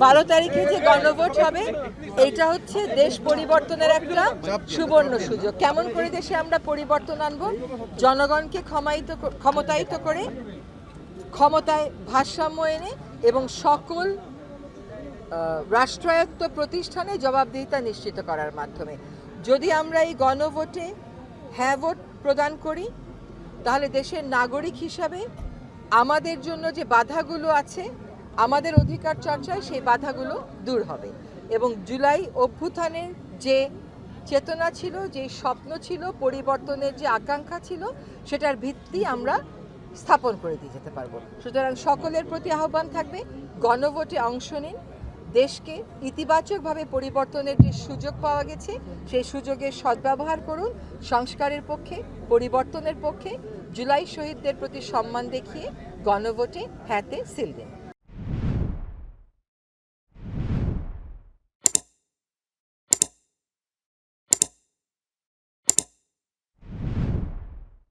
12 তারিখে যে গণভোট হবে এটা হচ্ছে দেশ পরিবর্তনের একটা সুবর্ণ সুযোগ। কেমন করে দেশে আমরা পরিবর্তন আনবো? জনগণকে ক্ষমতায়িত করে, ক্ষমতায় ভারসাম্য এনে এবং সকল রাষ্ট্রায়ত্ত প্রতিষ্ঠানে জবাবদিহিতা নিশ্চিত করার মাধ্যমে। যদি আমরা এই গণভোটে হ্যাঁ ভোট প্রদান করি তাহলে দেশের নাগরিক হিসাবে আমাদের জন্য যে বাধাগুলো আছে, আমাদের অধিকার চর্চায় সেই বাধাগুলো দূর হবে এবং জুলাই অভ্যুত্থানের যে চেতনা ছিল, যে স্বপ্ন ছিল, পরিবর্তনের যে আকাঙ্ক্ষা ছিল, সেটার ভিত্তি আমরা স্থাপন করে দিয়ে যেতে পারবো। সুতরাং সকলের প্রতি আহ্বান থাকবে, গণভোটে অংশ নিন, দেশকে ইতিবাচকভাবে পরিবর্তনের যে সুযোগ পাওয়া গেছে সেই সুযোগের সদ্ব্যবহার করুন, সংস্কারের পক্ষে, পরিবর্তনের পক্ষে, জুলাই শহীদদের প্রতি সম্মান দেখিয়ে গণভোটে হ্যাঁতে সিল দিন।